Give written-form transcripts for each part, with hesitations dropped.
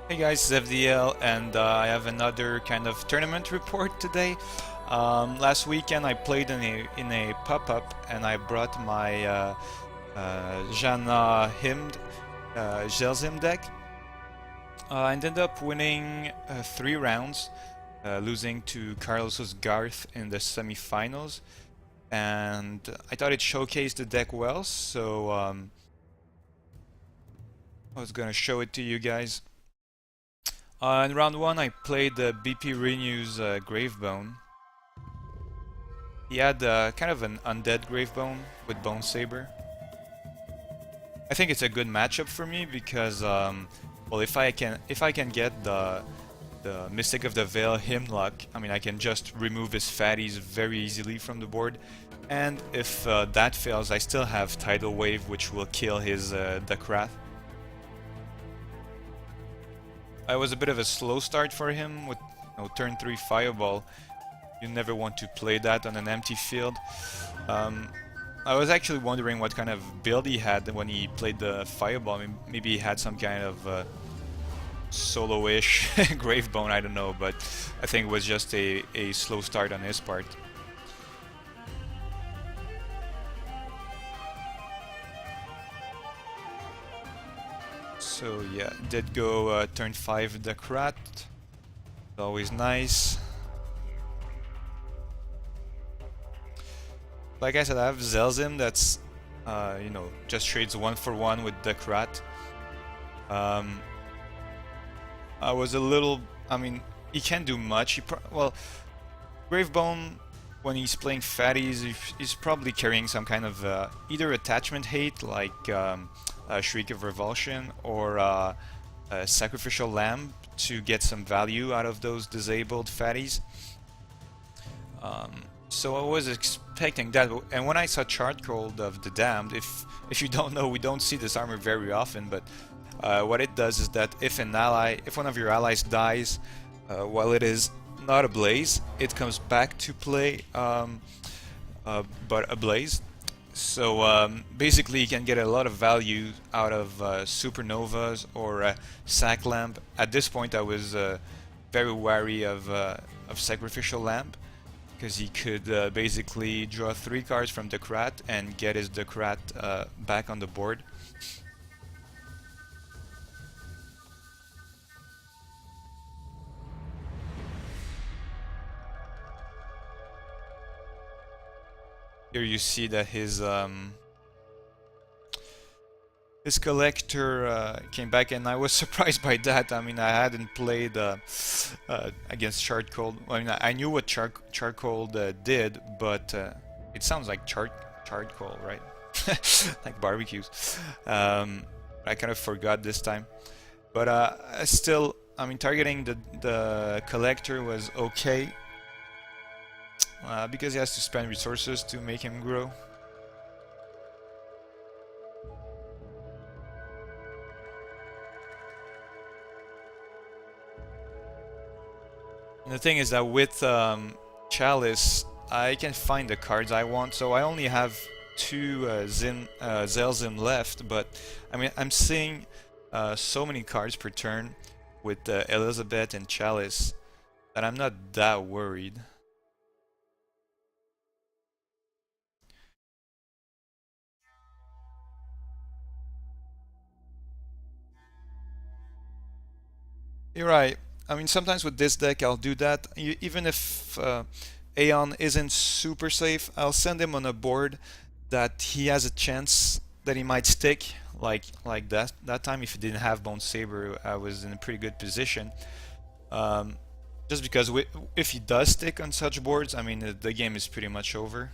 Hey guys, Zail, and I have another kind of tournament report today. Last weekend I played in a pop-up, and I brought my Zhanna Hymn Zail deck. I ended up winning 3 rounds, losing to Carlos's Garth in the semifinals, and I thought it showcased the deck well, so I was gonna show it to you guys. In round 1 I played the BP Renew's Gravebone. He had kind of an undead Gravebone with Bone Saber. I think it's a good matchup for me because, well, if I can get the Mystic of the Vale hymn luck, I mean I can just remove his fatties very easily from the board. And if that fails, I still have Tidal Wave, which will kill his Duckrath. It was a bit of a slow start for him with turn 3 Fireball. You never want to play that on an empty field. I was actually wondering what kind of build he had when he played the Fireball. I mean, maybe he had some kind of solo-ish Gravebone, I don't know, but I think it was just a slow start on his part. So yeah, did go turn 5 Duckrath. Always nice. Like I said, I have Zail that's, just trades 1-for-1 with Duckrath. I was a little, I mean, he can't do much. Well, Gravebone, when he's playing fatties, he's probably carrying some kind of either attachment hate, like Shriek of Revulsion, or a Sacrificial Lamb to get some value out of those disabled fatties. So I was expecting that, and when I saw Charcoal of the Damned, if you don't know, we don't see this armor very often, but what it does is that if one of your allies dies while it is not ablaze, it comes back to play, but ablaze. So basically you can get a lot of value out of Supernovas or Sac Lamp. At this point I was very wary of Sacrificial Lamp, because he could basically draw 3 cards from Duckrath and get his Duckrath back on the board. Here you see that his collector came back, and I was surprised by that. I mean, I hadn't played against Charcoal. I mean, I knew what Charcoal did, but it sounds like Charcoal, right? Like barbecues. I kind of forgot this time. But still, I mean, targeting the collector was okay. Because he has to spend resources to make him grow. And the thing is that with Chalice, I can find the cards I want, so I only have 2 Zail left, but I mean, I'm seeing so many cards per turn with Elizabeth and Chalice that I'm not that worried. You're right. I mean, sometimes with this deck I'll do that. Even if Aeon isn't super safe, I'll send him on a board that he has a chance that he might stick. Like that time, if he didn't have Bone Saber, I was in a pretty good position. Just because if he does stick on such boards, I mean, the game is pretty much over.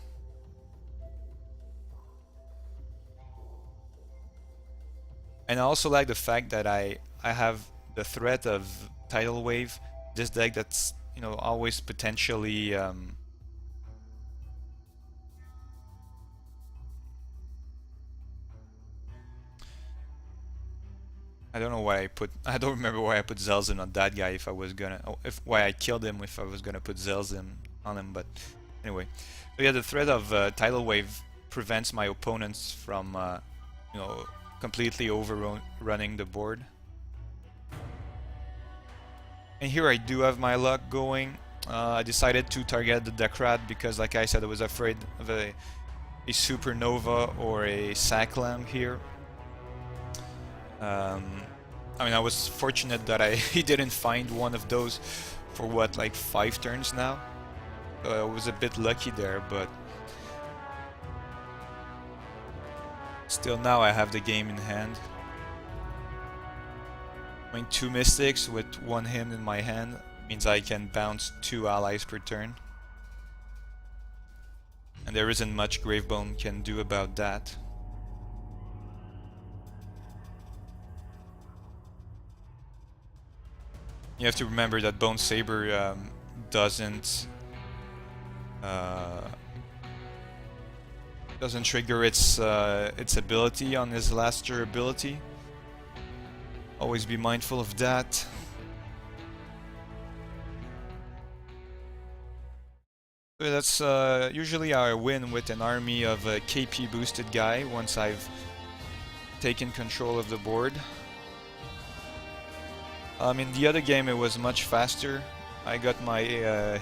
And I also like the fact that I have the threat of Tidal Wave, this deck that's, always potentially I don't know why I don't remember why I put Zelzin on that guy if I was gonna, why I killed him if I was gonna put Zelzin on him, but anyway. So yeah, the threat of Tidal Wave prevents my opponents from, completely overrunning the board. And here I do have my luck going. I decided to target the Dekrat because, like I said, I was afraid of a Supernova or a Sacklam here. I mean, I was fortunate that he didn't find one of those for what, like 5 turns now. I was a bit lucky there, but still now I have the game in hand. I mean, 2 Mystics with 1 Hymn in my hand means I can bounce 2 allies per turn. And there isn't much Gravebone can do about that. You have to remember that Bone Saber doesn't trigger its ability on his last durability. Always be mindful of that. So that's usually how I win with an army of a KP boosted guy once I've taken control of the board. In the other game it was much faster. I got my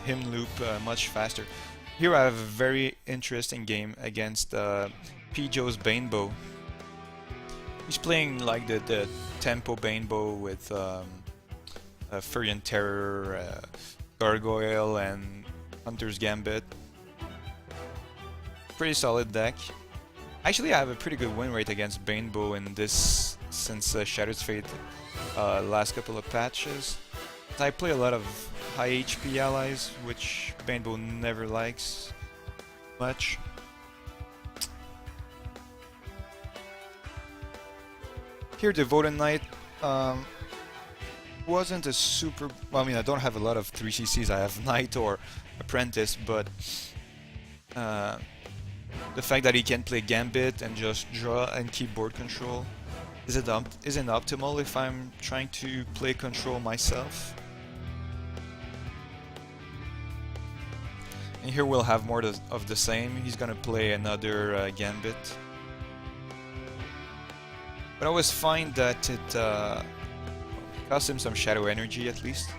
hymn loop much faster. Here I have a very interesting game against Pijo's Banebow. He's playing like the tempo Banebow with Furion Terror, Gargoyle and Hunter's Gambit. Pretty solid deck. Actually I have a pretty good win rate against Banebow in this since Shattered Fate last couple of patches. I play a lot of high HP allies, which Banebow never likes much. Here the Voten Knight wasn't a super... Well, I mean, I don't have a lot of 3CCs, I have Knight or Apprentice, but the fact that he can play Gambit and just draw and keep board control isn't optimal if I'm trying to play control myself. And here we'll have more of the same. He's gonna play another Gambit. But I always find that it costs him some shadow energy at least.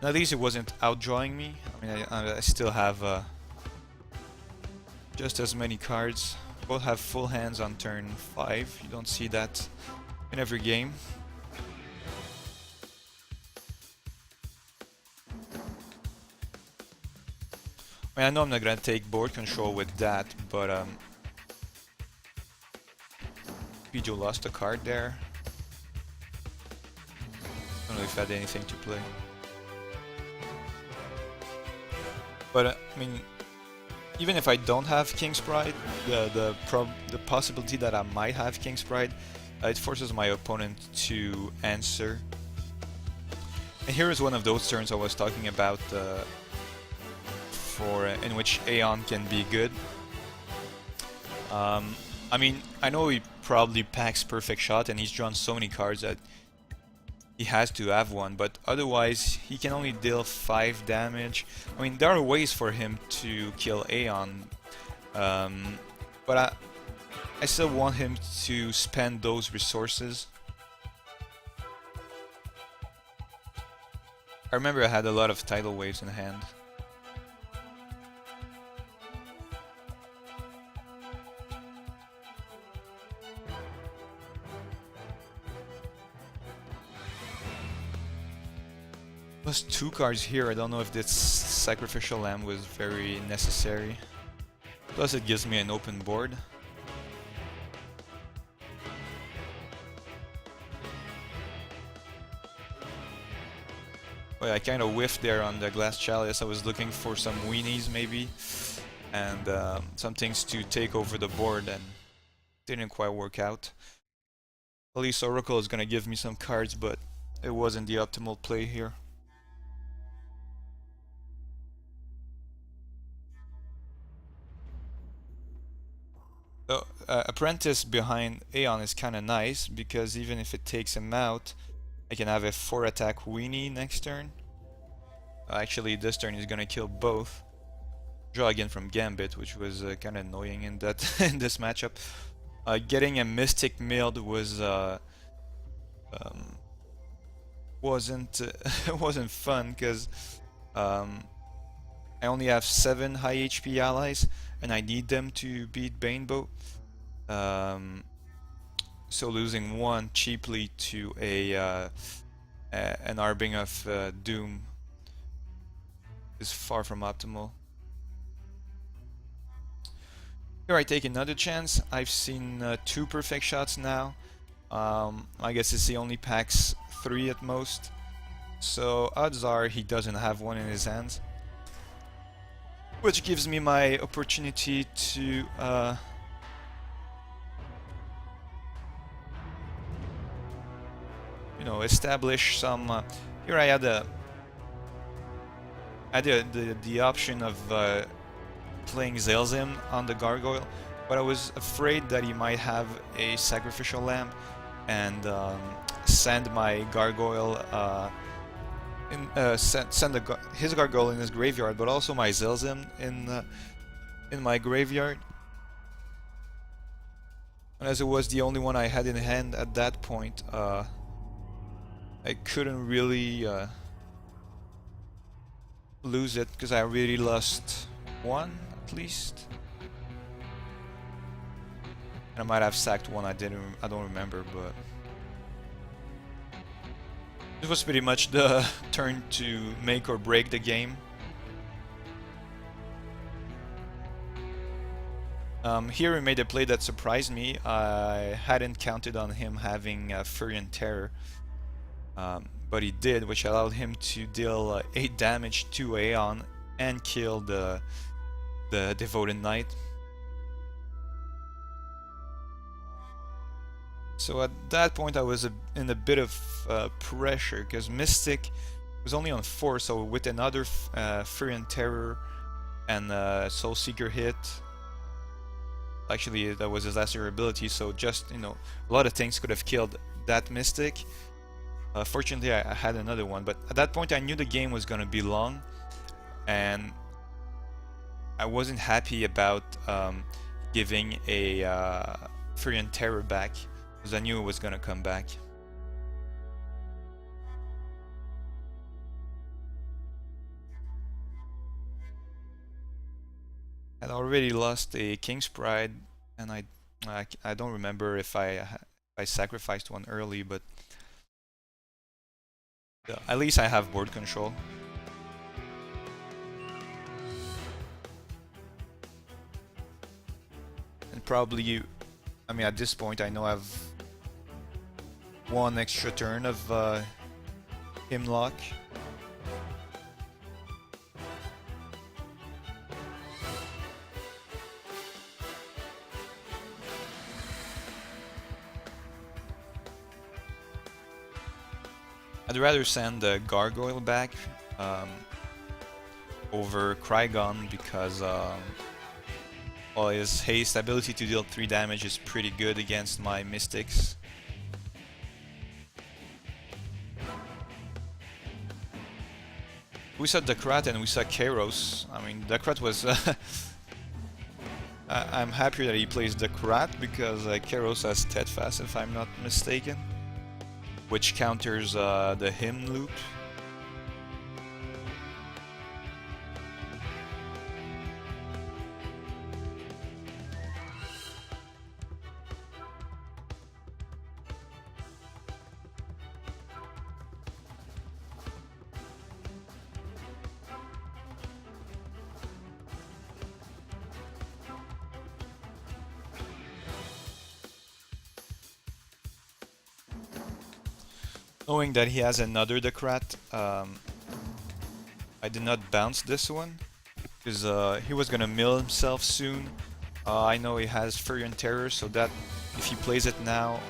At least it wasn't outdrawing me. I mean, I still have just as many cards. Both have full hands on turn 5. You don't see that in every game. I mean, I know I'm not gonna take board control with that, but Pijo lost a card there. I don't know if I had anything to play. But I mean, even if I don't have King's Pride, the possibility that I might have King's Pride, it forces my opponent to answer. And here is one of those turns I was talking about, in which Aeon can be good. I mean, I know he probably packs Perfect Shot and he's drawn so many cards that he has to have one, but otherwise he can only deal 5 damage. I mean, there are ways for him to kill Aeon, but I still want him to spend those resources. I remember I had a lot of Tidal Waves in hand. Plus 2 cards here. I don't know if this Sacrificial Lamb was very necessary. Plus it gives me an open board. Well, I kind of whiffed there on the Glass Chalice. I was looking for some weenies maybe, and some things to take over the board, and didn't quite work out. At least Oracle is gonna give me some cards, but it wasn't the optimal play here. So, Apprentice behind Aeon is kind of nice, because even if it takes him out, I can have a 4 attack weenie next turn. Actually, this turn he's gonna kill both. Draw again from Gambit, which was kind of annoying in that in this matchup. Getting a Mystic Milled was um, wasn't wasn't fun because um, I only have 7 high HP allies and I need them to beat Banebow. So losing one cheaply to an Harbinger of Doom is far from optimal. Here I take another chance. I've seen 2 perfect shots now. I guess it's the only packs 3 at most. So odds are he doesn't have one in his hands. Which gives me my opportunity to you know, establish some. Here I had the option of playing Zail's Hymn on the Gargoyle, but I was afraid that he might have a Sacrificial Lamp and send my Gargoyle send his Gargoyle in his graveyard, but also my Zail's Hymn in my graveyard. And as it was the only one I had in hand at that point, I couldn't really lose it because I really lost one at least, and I might have sacked one. I don't remember, but it was pretty much the turn to make or break the game. Here he made a play that surprised me. I hadn't counted on him having Fury and Terror, but he did, which allowed him to deal 8 damage to Aeon and kill the Devoted Knight. So at that point I was in a bit of pressure because Mystic was only on 4, so with another Fury and Terror and Soul Seeker hit, actually that was his last ability, so just, you know, a lot of things could have killed that Mystic. Fortunately I had another one, but at that point I knew the game was gonna be long and I wasn't happy about giving a Fury and Terror back because I knew it was gonna come back. I'd already lost a King's Pride, and I don't remember if I sacrificed one early, but at least I have board control. And probably, I mean, at this point I know I have one extra turn of Hymlock. I'd rather send the Gargoyle back over Krygon because well, his haste ability to deal 3 damage is pretty good against my Mystics. We saw Dakrat and we saw Kairos. I mean, Dakrat was... I'm happier that he plays Dakrat because Kairos has Steadfast, if I'm not mistaken, which counters the Hymn loop. Knowing that he has another Dakrat, I did not bounce this one because he was gonna mill himself soon. I know he has Fury and Terror, so that if he plays it now,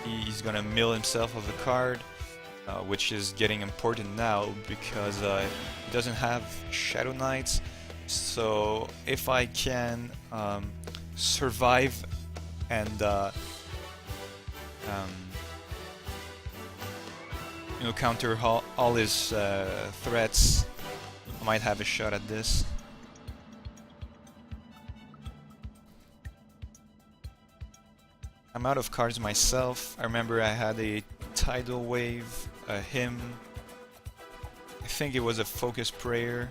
he's gonna mill himself of a card, which is getting important now because he doesn't have Shadow Knights. So if I can survive and you know, counter all his threats, I might have a shot at this. I'm out of cards myself. I remember I had a Tidal Wave, a Hymn. I think it was a Focus Prayer.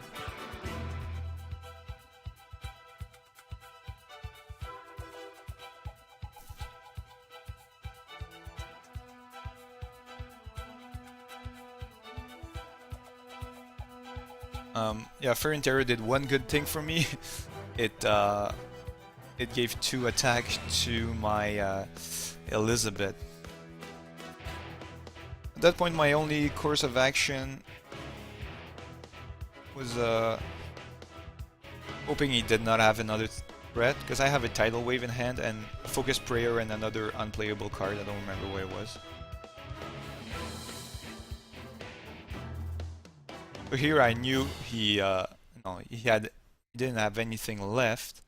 Yeah, Fairy Terror did one good thing for me. It gave 2 attacks to my Elizabeth. At that point, my only course of action was hoping he did not have another threat, because I have a Tidal Wave in hand and Focus Prayer and another unplayable card. I don't remember what it was. So here I knew he didn't have anything left.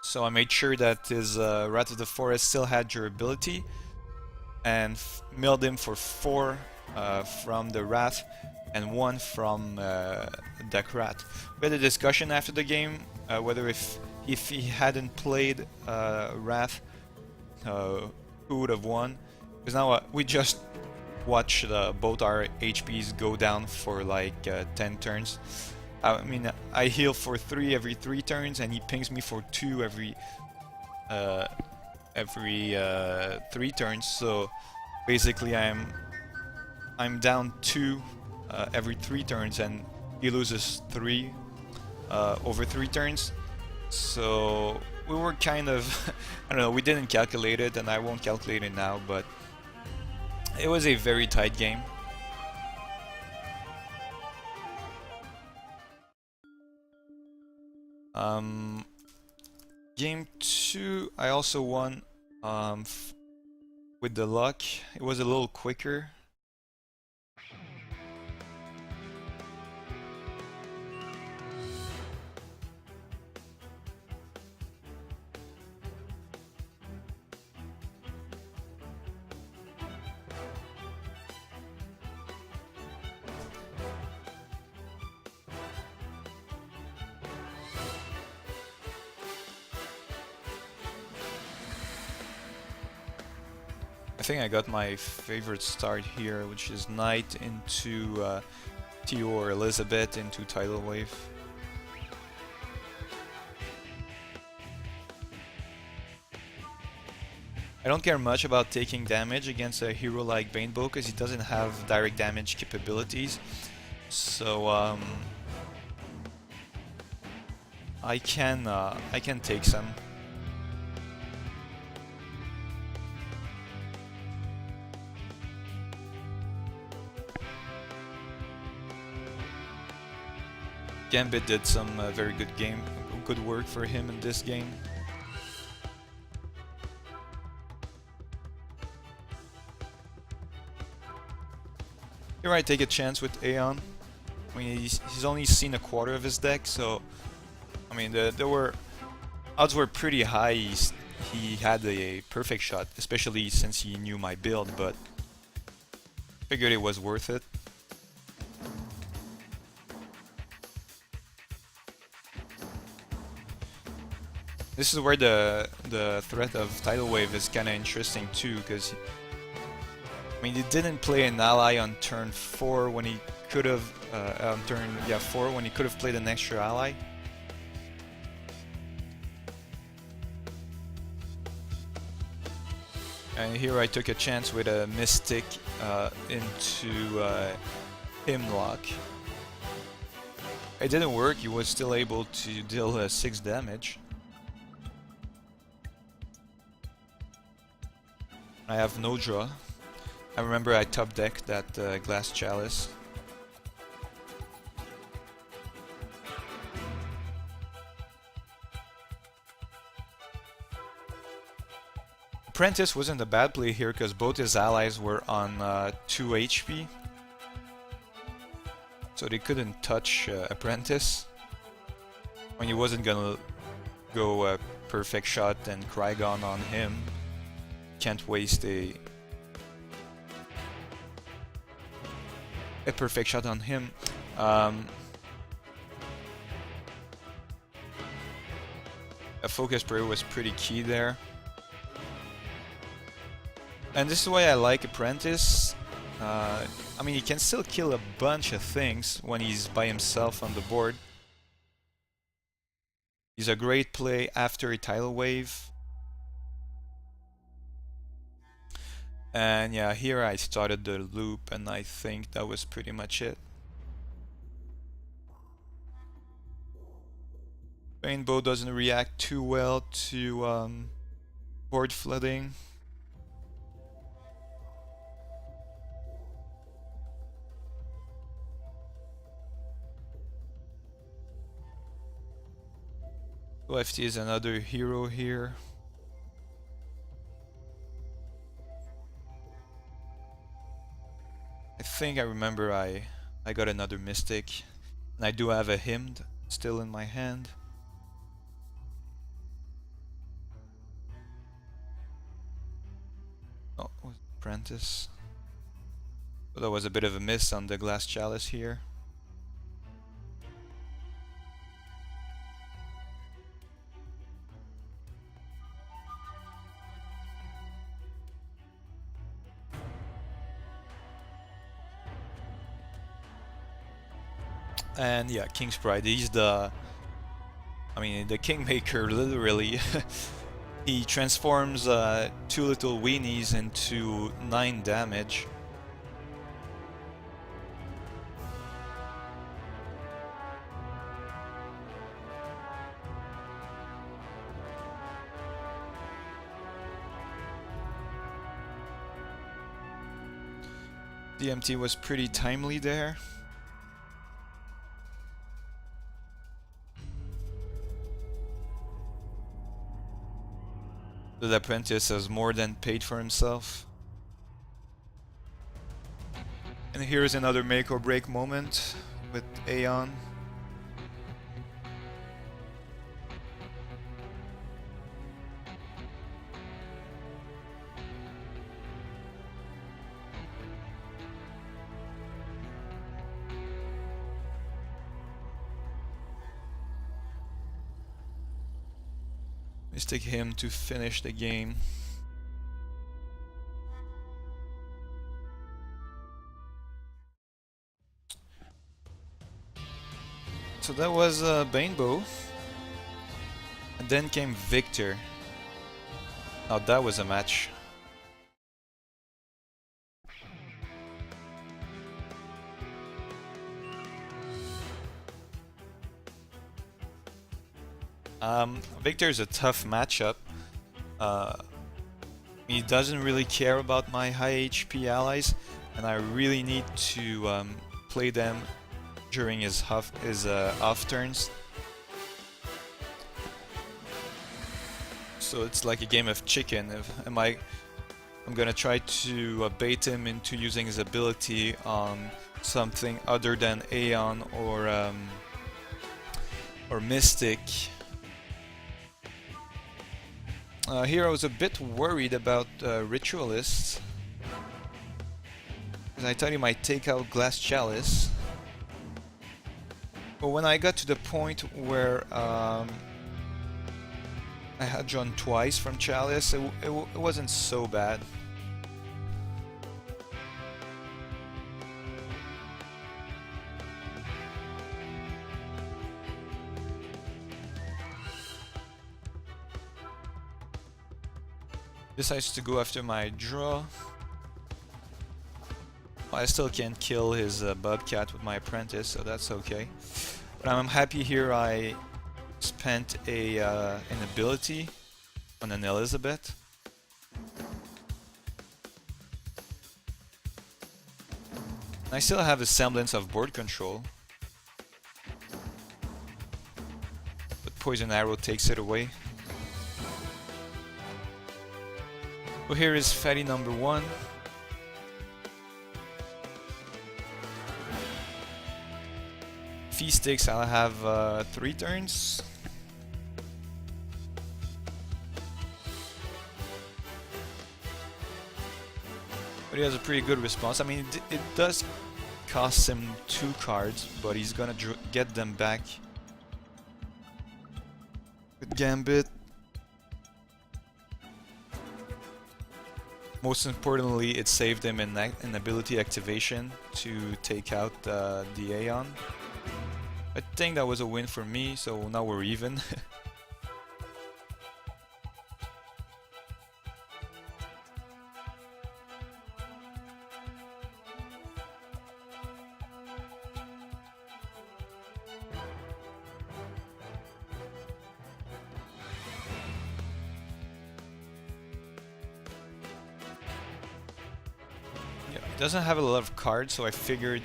So I made sure that his Rat of the Forest still had durability, and milled him for 4 from the Wrath and 1 from Deck Rat. We had a discussion after the game whether if he hadn't played Wrath, who would have won. Because now we just watched both our HPs go down for like 10 turns. I mean, I heal for 3 every 3 turns, and he pings me for 2 every 3 turns. So basically, I'm down 2 every 3 turns, and he loses 3 over 3 turns. So we were kind of, I don't know, we didn't calculate it, and I won't calculate it now, but it was a very tight game. Game 2, I also won with the luck. It was a little quicker. I think I got my favorite start here, which is Knight into Theo or Elizabeth into Tidal Wave. I don't care much about taking damage against a hero like Banebow because he doesn't have direct damage capabilities. So I can take some. Gambit did some very good work for him in this game. Here I take a chance with Aeon. I mean, he's only seen a quarter of his deck, so I mean, odds were pretty high. He had a perfect shot, especially since he knew my build, but figured it was worth it. This is where the threat of Tidal Wave is kind of interesting too, because I mean, he didn't play an ally on turn 4 when he could have on turn 4 when he could have played an extra ally. And here I took a chance with a Mystic into Hymlock. It didn't work. He was still able to deal 6 damage. I have no draw. I remember I top decked that Glass Chalice. Apprentice wasn't a bad play here because both his allies were on 2 HP. So they couldn't touch Apprentice. When he wasn't gonna go perfect shot and Krygon on him. Can't waste a perfect shot on him. A focus prayer was pretty key there. And this is why I like Apprentice. I mean, he can still kill a bunch of things when he's by himself on the board. He's a great play after a Tidal Wave. And yeah, here I started the loop, and I think that was pretty much it. Banebow doesn't react too well to board flooding. OFT is another hero here. I think I remember I got another Mystic, and I do have a Hymn still in my hand. Oh, it was Apprentice. So that was a bit of a miss on the Glass Chalice here. And yeah, King's Pride, he's the Kingmaker, literally. He transforms 2 little weenies into 9 damage. DMT was pretty timely there. The Apprentice has more than paid for himself. And here's another make or break moment with Aeon. Mystic Hymn to finish the game. So that was Banebow. And then came Victor. Oh, that was a match. Victor is a tough matchup. He doesn't really care about my high HP allies, and I really need to play them during his off turns. So it's like a game of chicken. I'm gonna try to bait him into using his ability on something other than Aeon or Mystic. Here I was a bit worried about Ritualist, because I thought he might take out Glass Chalice. But when I got to the point where I had drawn twice from Chalice, it wasn't so bad. Decides to go after my draw. I still can't kill his Bobcat with my Apprentice, so that's okay. But I'm happy here I spent an ability on an Elizabeth. I still have a semblance of board control, but Poison Arrow takes it away. So here is fatty number 1. Feast sticks, I'll have 3 turns. But he has a pretty good response. I mean, it does cost him 2 cards, but he's gonna get them back with Gambit. Most importantly, it saved him in ability activation to take out the Aeon. I think that was a win for me, so now we're even. Yeah, he doesn't have a lot of cards, so I figured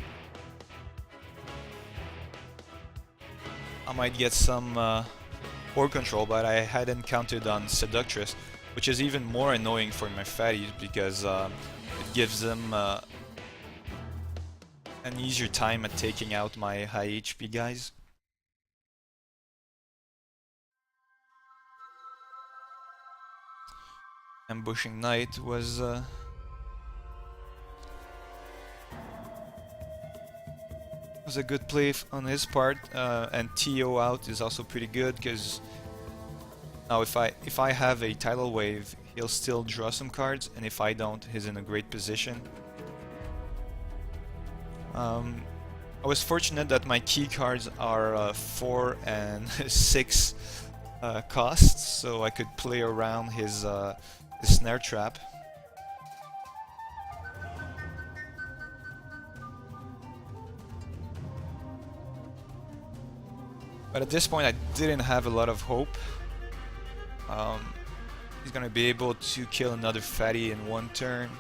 I might get some board control, but I hadn't counted on Seductress, which is even more annoying for my fatties because it gives them an easier time at taking out my high HP guys. Ambushing Knight was a good play on his part, and TO out is also pretty good because now if I have a Tidal Wave, he'll still draw some cards, and if I don't, he's in a great position. I was fortunate that my key cards are 4 and 6 costs, so I could play around his snare trap. But at this point I didn't have a lot of hope. He's gonna be able to kill another fatty in one turn.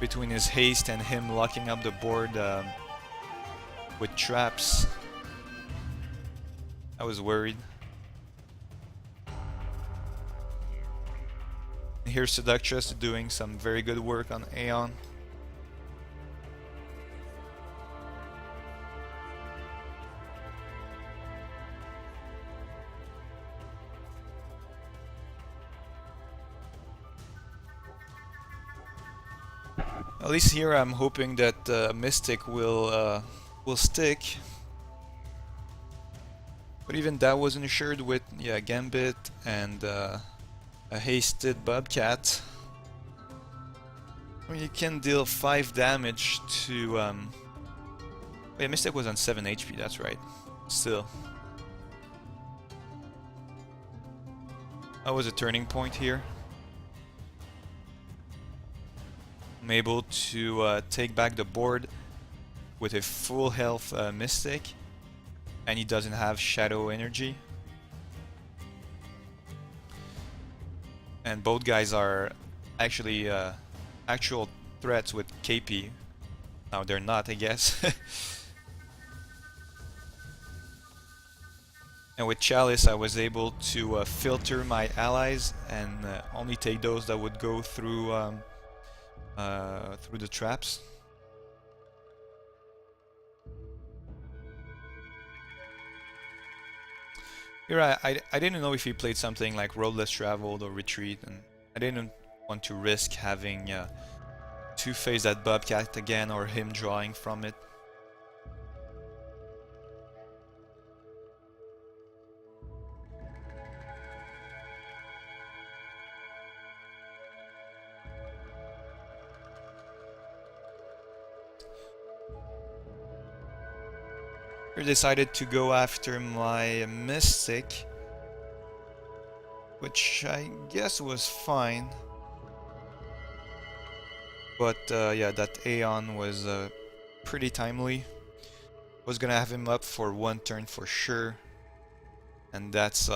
Between his haste and him locking up the board with traps, I was worried. Here's Seductress doing some very good work on Aeon. At least here I'm hoping that Mystic will stick. But even that wasn't assured with Gambit and a hasted Bobcat. I mean, you can deal 5 damage to yeah, Mystic was on 7 HP, that's right. Still. That was a turning point here. I'm able to take back the board with a full health Mystic, and he doesn't have Shadow Energy. And both guys are actually actual threats with KP. Now they're not, I guess. And with Chalice I was able to filter my allies and only take those that would go through the traps. Here I didn't know if he played something like Road Less Traveled or Retreat, and I didn't want to risk having to face that Bobcat again or him drawing from it. I decided to go after my Mystic, which I guess was fine. But yeah, that Aeon was pretty timely. Was gonna have him up for 1 turn for sure, and that's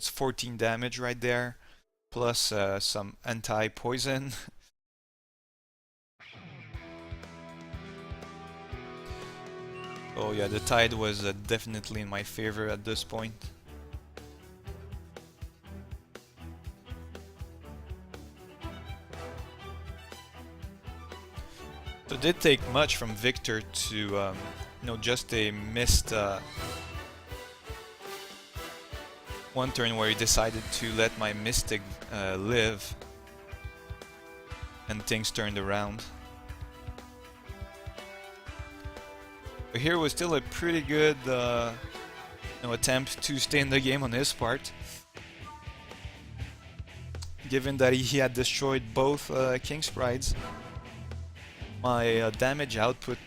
14 damage right there, plus some anti-poison. Oh yeah, the tide was definitely in my favor at this point. So it did take much from Victor to, you know, just a missed 1 turn where he decided to let my Mystic live, and things turned around. But here was still a pretty good you know, attempt to stay in the game on his part. given that he had destroyed both King Sprites, my damage output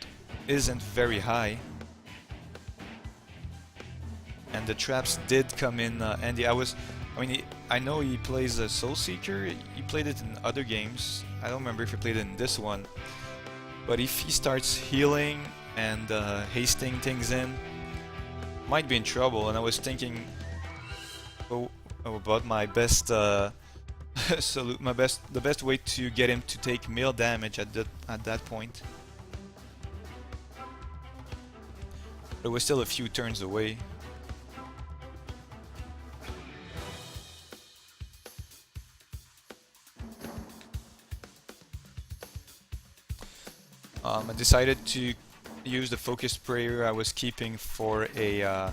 isn't very high. And the traps did come in handy. I know he plays a Soul Seeker. He played it in other games. I don't remember if he played it in this one. But if he starts healing and hasting things in, might be in trouble. And I was thinking about my best the best way to get him to take melee damage at that point. But it was still a few turns away. I decided to use the focus prayer I was keeping for a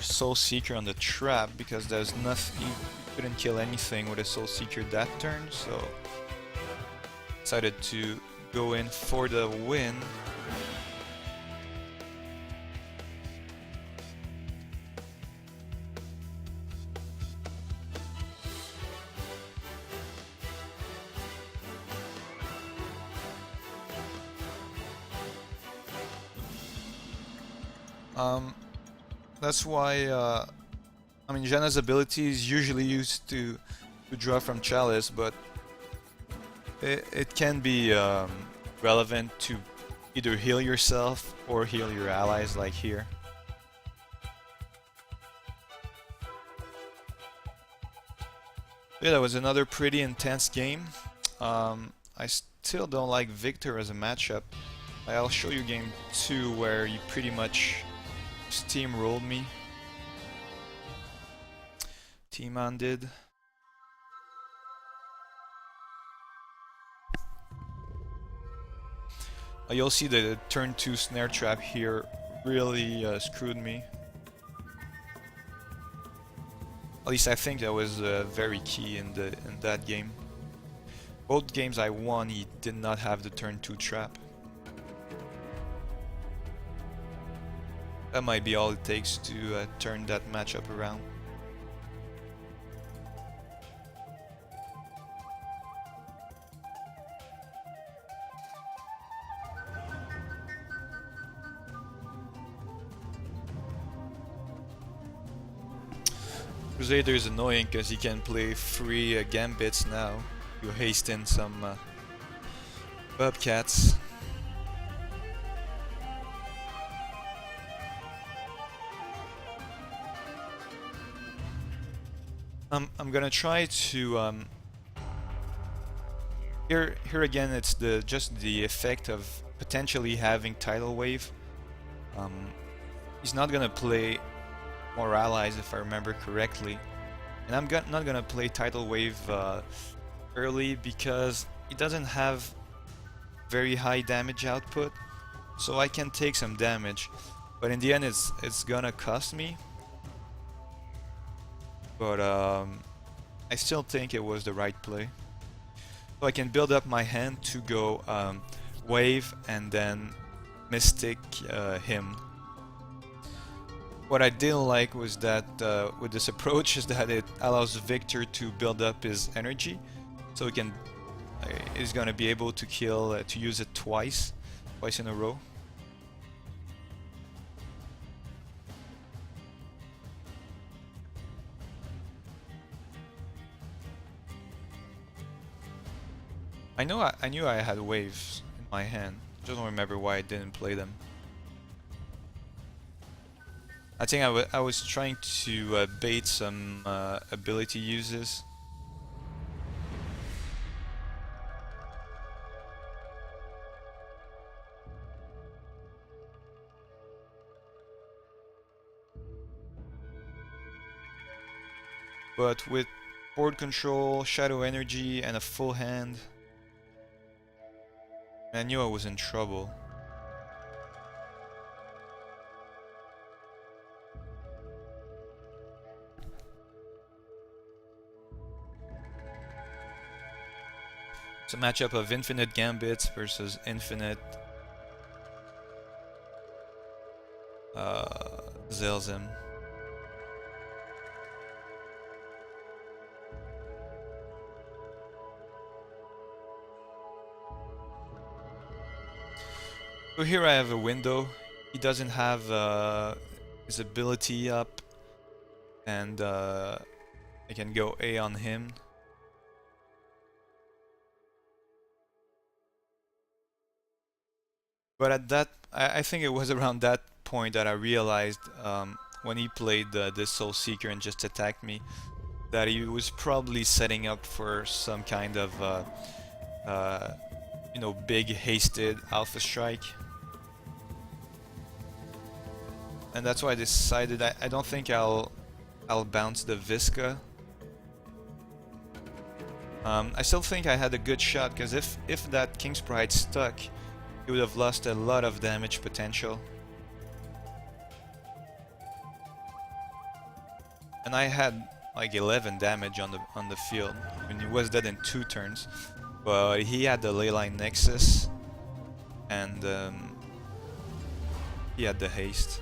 Soul Seeker on the trap, because there's nothing, you couldn't kill anything with a Soul Seeker that turn, so decided to go in for the win. That's why, Zhanna's ability is usually used to draw from Chalice, but it can be relevant to either heal yourself or heal your allies, like here. Yeah, that was another pretty intense game. I still don't like Victor as a matchup. I'll show you game 2 where he pretty much steamrolled me. T-Man did. You'll see the turn 2 snare trap here really screwed me. At least I think that was very key in that game. Both games I won, he did not have the turn 2 trap. That might be all it takes to turn that matchup around. Crusader is annoying because he can play free gambits now. You hasten some bobcats. I'm gonna try to here again. It's just the effect of potentially having Tidal Wave. He's not gonna play more allies if I remember correctly, and I'm not gonna play Tidal Wave early because it doesn't have very high damage output, so I can take some damage, but in the end it's gonna cost me. But I still think it was the right play. So I can build up my hand to go Wave and then Mystic Hymn. What I didn't like was that with this approach is that it allows Victor to build up his energy, so he's gonna be able to kill to use it twice in a row. I knew I had waves in my hand. Just don't remember why I didn't play them. I think I was trying to bait some ability uses. But with board control, shadow energy, and a full hand, I knew I was in trouble. It's a matchup of infinite gambits versus infinite Zail. So here I have a window. He doesn't have his ability up, and I can go A on him. But at that, I think it was around that point that I realized when he played this Soul Seeker and just attacked me, that he was probably setting up for some kind of you know, big hasted alpha strike. And that's why I decided I don't think I'll bounce the Visca. I still think I had a good shot, because if that King's Pride stuck, he would have lost a lot of damage potential. And I had like 11 damage on the field. I mean, he was dead in 2 turns, but he had the Leyline Nexus, and he had the haste.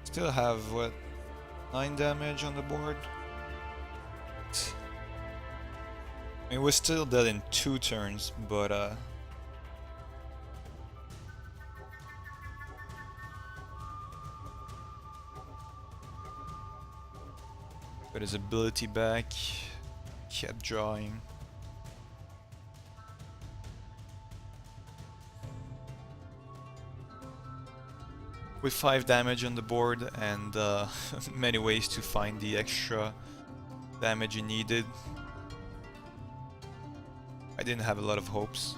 Still have, what, 9 damage on the board? It was still dead in 2 turns, but got his ability back, kept drawing. With 5 damage on the board and many ways to find the extra damage you needed, I didn't have a lot of hopes.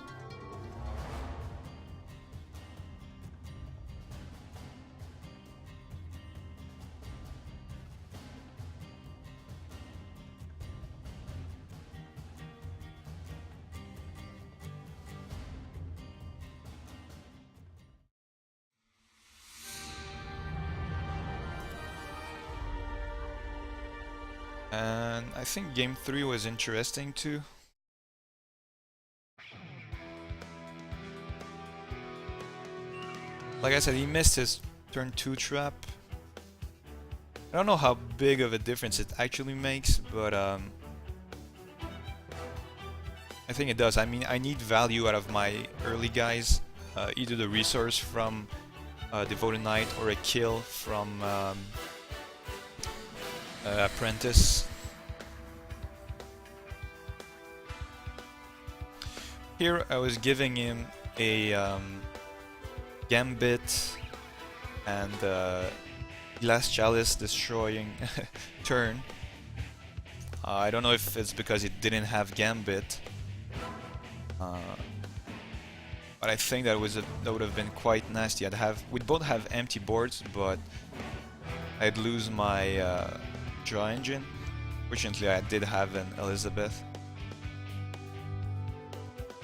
And I think game 3 was interesting too. Like I said, he missed his turn 2 trap. I don't know how big of a difference it actually makes, but I think it does. I mean, I need value out of my early guys, either the resource from Devoted Knight or a kill from Apprentice. Here I was giving him a Gambit and Glass Chalice destroying turn. I don't know if it's because it didn't have Gambit, but I think that would have been quite nasty. We'd both have empty boards, but I'd lose my draw engine. Fortunately, I did have an Elizabeth.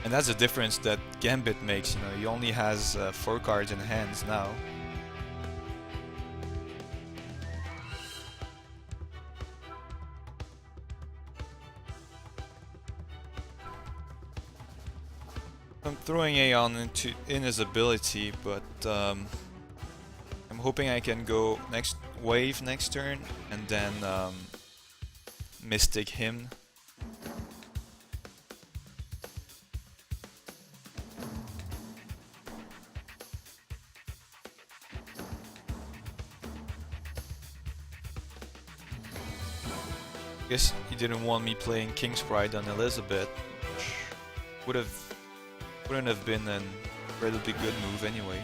And that's the difference that Gambit makes, you know, he only has 4 cards in hands now. I'm throwing Aeon in his ability, but I'm hoping I can go next wave next turn and then Mystic Hymn. I guess he didn't want me playing King's Pride on Elizabeth, which wouldn't have been an incredibly good move anyway.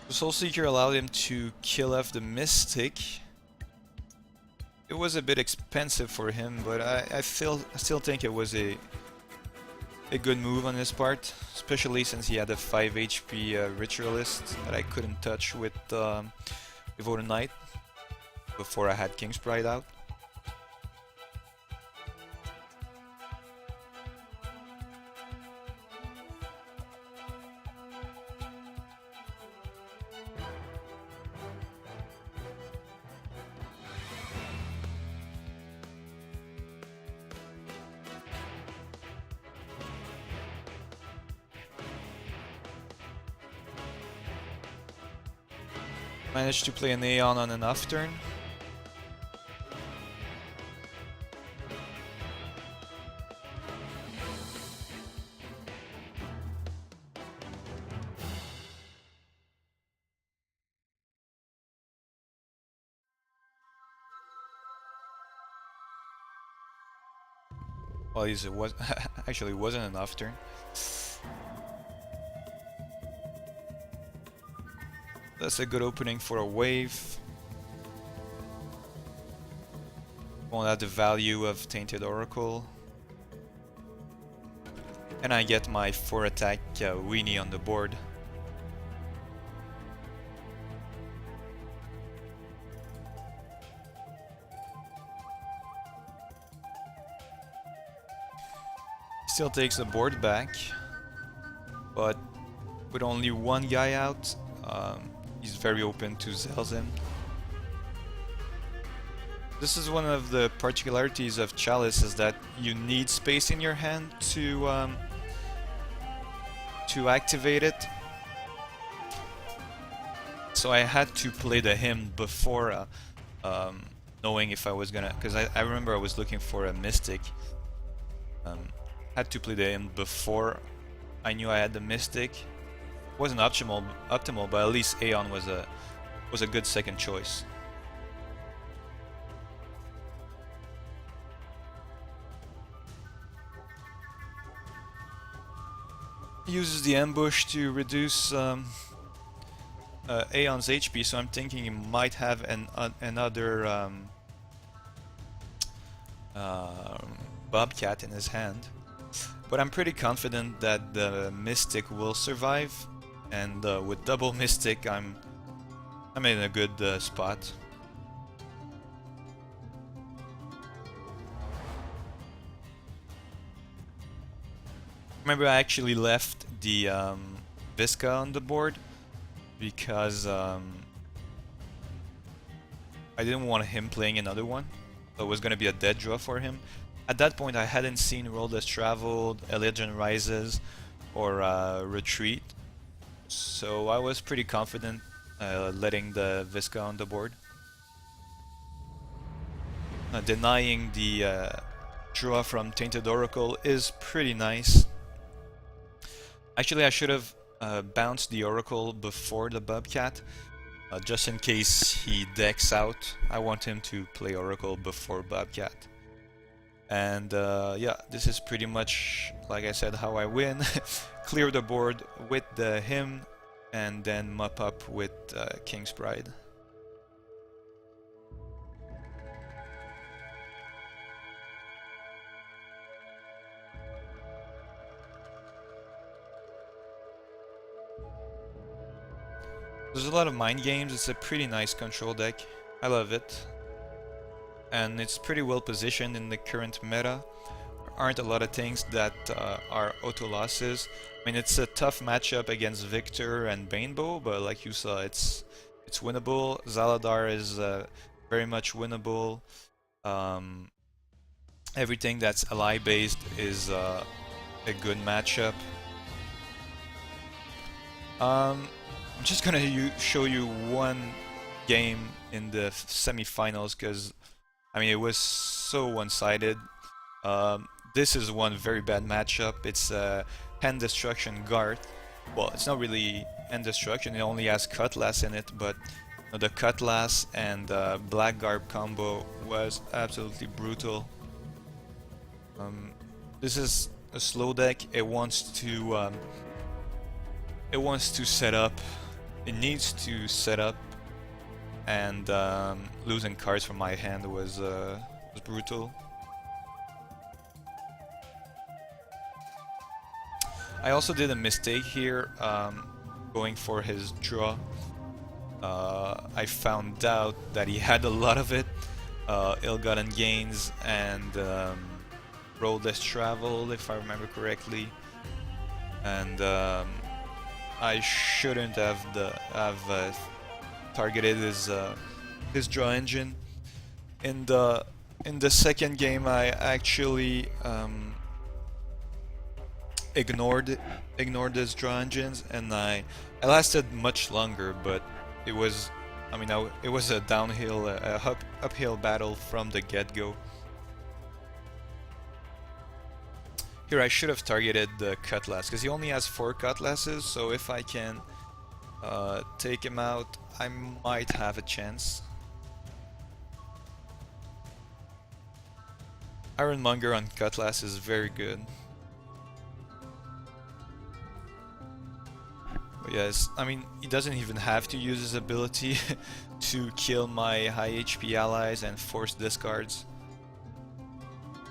The Soul Seeker allowed him to kill off the Mystic. It was a bit expensive for him, but I still think it was a good move on his part, especially since he had a 5 HP Ritualist that I couldn't touch with Devoted Knight before I had King's Pride out. Managed to play an Aeon on an off turn. Well, it was actually wasn't an off turn. That's a good opening for a wave. Won't have the value of Tainted Oracle. And I get my 4 attack weenie on the board. Still takes the board back, but with only one guy out, he's very open to Zail's him. This is one of the particularities of Chalice, is that you need space in your hand to activate it. So I had to play the hymn before knowing if I was gonna, because I remember I was looking for a Mystic. Had to play the hymn before I knew I had the Mystic. Wasn't optimal, but at least Aeon was a good second choice. Uses the ambush to reduce Aeon's HP, so I'm thinking he might have another Bobcat in his hand. But I'm pretty confident that the Mystic will survive, and with double Mystic I'm in a good spot. Remember, I actually left the Visca on the board because I didn't want him playing another one. So it was going to be a dead draw for him. At that point, I hadn't seen Road Less Traveled, A Legend Rises, or Retreat. So I was pretty confident letting the Visca on the board. Denying the draw from Tainted Oracle is pretty nice. Actually, I should have bounced the Oracle before the Bobcat, just in case he decks out. I want him to play Oracle before Bobcat. And yeah, this is pretty much, like I said, how I win. Clear the board with the hymn, and then mop up with King's Pride. There's a lot of mind games. It's a pretty nice control deck. I love it. And it's pretty well positioned in the current meta. There aren't a lot of things that are auto losses. I mean, it's a tough matchup against Victor and Banebow, but like you saw, it's winnable. Zaladar is very much winnable. Everything that's ally based is a good matchup. I'm just gonna show you one game in the semifinals, because I mean, it was so one-sided. This is one very bad matchup. It's Hand Destruction Garth. Well, it's not really Hand Destruction, it only has Cutlass in it, but the Cutlass and Black Garb combo was absolutely brutal. This is a slow deck. It wants to set up. It needs to set up, and losing cards from my hand was brutal. I also did a mistake here, going for his draw. I found out that he had a lot of it, ill-gotten gains and Road Less Traveled, if I remember correctly, and I shouldn't have targeted his draw engine. In the second game, I actually ignored his draw engines, and I lasted much longer, but it was I mean, it was a downhill, uphill battle from the get-go. Here I should have targeted the Cutlass, because he only has 4 Cutlasses, so if I can take him out, I might have a chance. Ironmonger on Cutlass is very good. But yes, I mean, he doesn't even have to use his ability to kill my high HP allies and force discards.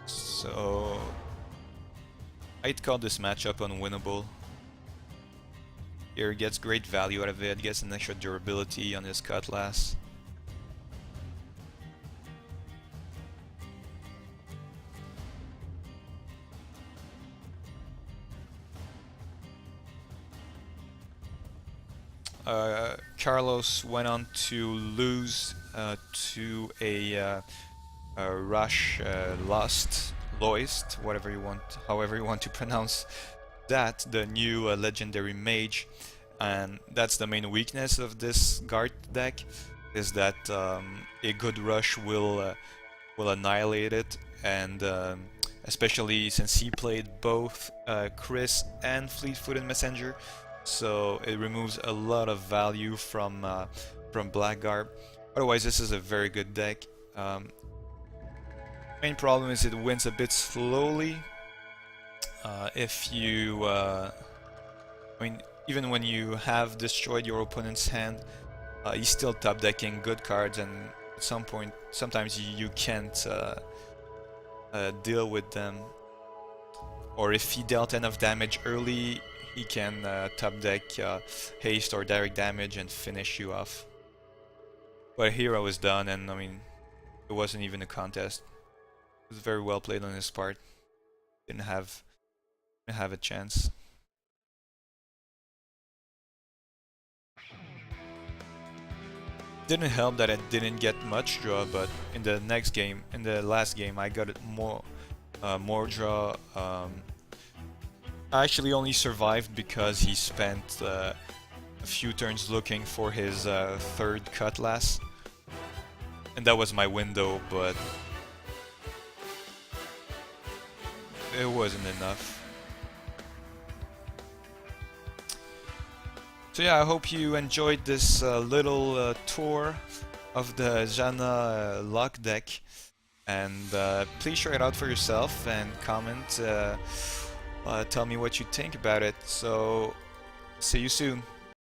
So I'd call this matchup unwinnable. Here he gets great value out of it, gets an extra durability on his Cutlass. Carlos went on to lose to a Rush Loist, however you want to pronounce that, the new legendary mage, and that's the main weakness of this Garth deck, is that a good rush will annihilate it, and especially since he played both Chris and Fleet-Footed Messenger, so it removes a lot of value from Blackguard. Otherwise, this is a very good deck. Main problem is it wins a bit slowly. If you, I mean, even when you have destroyed your opponent's hand, he's still top decking good cards, and at some point, sometimes you can't deal with them. Or if he dealt enough damage early, he can top deck haste or direct damage and finish you off. But here I was done, and I mean, it wasn't even a contest. It was very well played on his part. Didn't have a chance. Didn't help that I didn't get much draw, but in the last game, I got more draw. I actually only survived because he spent a few turns looking for his 3rd Cutlass, and that was my window, but it wasn't enough. So yeah, I hope you enjoyed this little tour of the Zhanna lock deck, and please try it out for yourself and comment. Tell me what you think about it. So, see you soon.